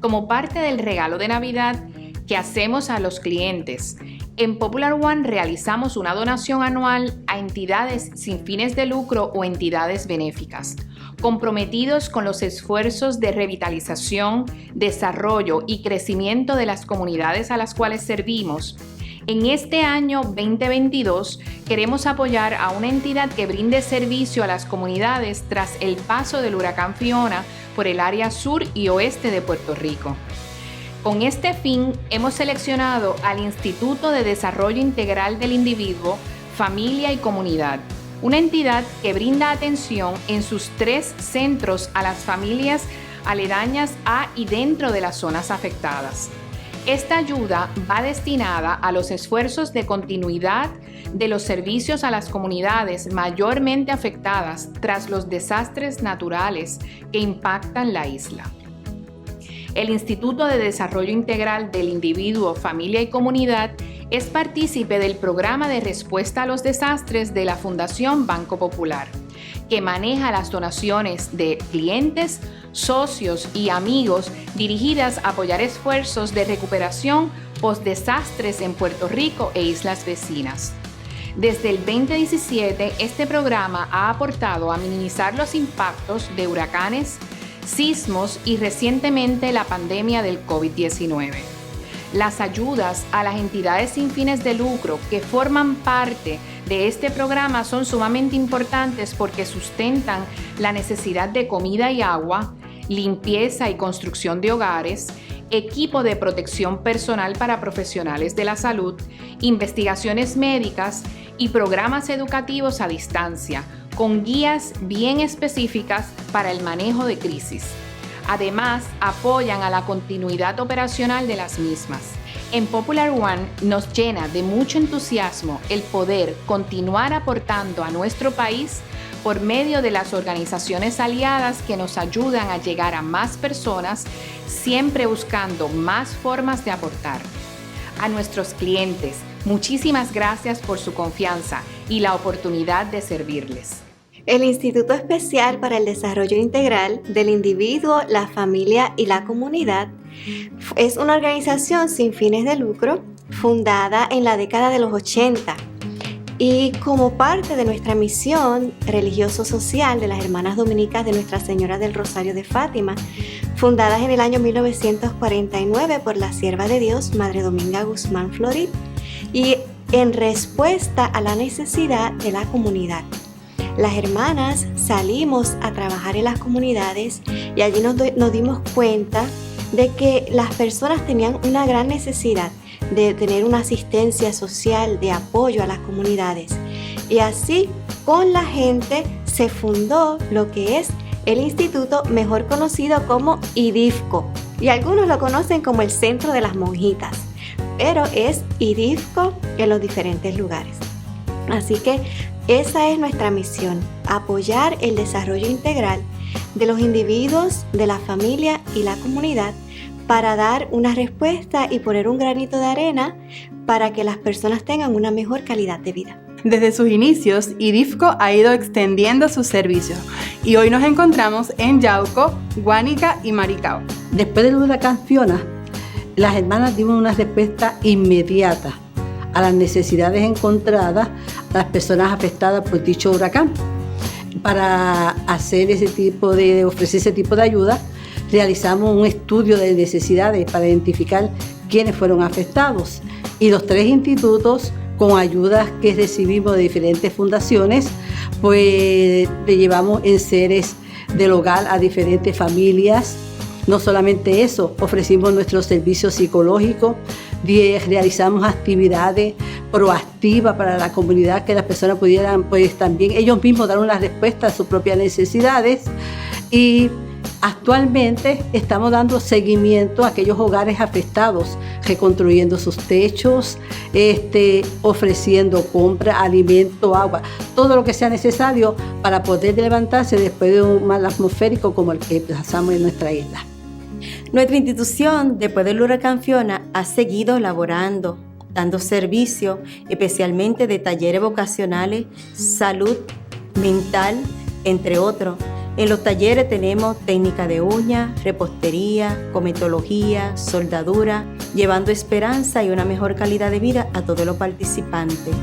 Como parte del regalo de Navidad que hacemos a los clientes, en Popular One realizamos una donación anual a entidades sin fines de lucro o entidades benéficas, comprometidos con los esfuerzos de revitalización, desarrollo y crecimiento de las comunidades a las cuales servimos. En este año 2022 queremos apoyar a una entidad que brinde servicio a las comunidades tras el paso del huracán Fiona por el área sur y oeste de Puerto Rico. Con este fin, hemos seleccionado al Instituto de Desarrollo Integral del Individuo, Familia y Comunidad, una entidad que brinda atención en sus 3 centros a las familias aledañas a y dentro de las zonas afectadas. Esta ayuda va destinada a los esfuerzos de continuidad de los servicios a las comunidades mayormente afectadas tras los desastres naturales que impactan la isla. El Instituto de Desarrollo Integral del Individuo, Familia y Comunidad es partícipe del Programa de Respuesta a los Desastres de la Fundación Banco Popular, que maneja las donaciones de clientes, socios y amigos dirigidas a apoyar esfuerzos de recuperación post-desastres en Puerto Rico e islas vecinas. Desde el 2017, este programa ha aportado a minimizar los impactos de huracanes, sismos y recientemente la pandemia del COVID-19. Las ayudas a las entidades sin fines de lucro que forman parte de este programa son sumamente importantes porque sustentan la necesidad de comida y agua, limpieza y construcción de hogares, equipo de protección personal para profesionales de la salud, investigaciones médicas y programas educativos a distancia, con guías bien específicas para el manejo de crisis. Además, apoyan a la continuidad operacional de las mismas. En Popular One nos llena de mucho entusiasmo el poder continuar aportando a nuestro país por medio de las organizaciones aliadas que nos ayudan a llegar a más personas, siempre buscando más formas de aportar. A nuestros clientes, muchísimas gracias por su confianza y la oportunidad de servirles. El Instituto Especial para el Desarrollo Integral del Individuo, la Familia y la Comunidad es una organización sin fines de lucro fundada en la década de los 80 y como parte de nuestra misión religioso-social de las Hermanas Dominicas de Nuestra Señora del Rosario de Fátima, fundadas en el año 1949 por la sierva de Dios, Madre Dominga Guzmán Florit, y en respuesta a la necesidad de la comunidad. Las hermanas salimos a trabajar en las comunidades y allí nos dimos cuenta de que las personas tenían una gran necesidad de tener una asistencia social, de apoyo a las comunidades. Y así, con la gente, se fundó lo que es el instituto mejor conocido como IDIFCO. Y algunos lo conocen como el Centro de las Monjitas, pero es IDIFCO en los diferentes lugares. Así que esa es nuestra misión, apoyar el desarrollo integral de los individuos, de la familia y la comunidad para dar una respuesta y poner un granito de arena para que las personas tengan una mejor calidad de vida. Desde sus inicios, IDIFCO ha ido extendiendo sus servicios y hoy nos encontramos en Yauco, Guánica y Maricao. Después del huracán Fiona, las hermanas dimos una respuesta inmediata a las necesidades encontradas a las personas afectadas por dicho huracán. Para ofrecer ese tipo de ayuda, realizamos un estudio de necesidades para identificar quiénes fueron afectados y los 3 institutos, con ayudas que recibimos de diferentes fundaciones, pues le llevamos enseres del hogar a diferentes familias. No solamente eso, ofrecimos nuestro servicio psicológico, realizamos actividades proactivas para la comunidad, que las personas pudieran pues también ellos mismos dar una respuesta a sus propias necesidades. Y actualmente estamos dando seguimiento a aquellos hogares afectados, reconstruyendo sus techos, ofreciendo compra, alimento, agua, todo lo que sea necesario para poder levantarse después de un mal atmosférico como el que pasamos en nuestra isla. Nuestra institución, después del huracán Fiona, ha seguido laborando, dando servicio, especialmente de talleres vocacionales, salud mental, entre otros, En los talleres tenemos técnica de uña, repostería, cosmetología, soldadura, llevando esperanza y una mejor calidad de vida a todos los participantes.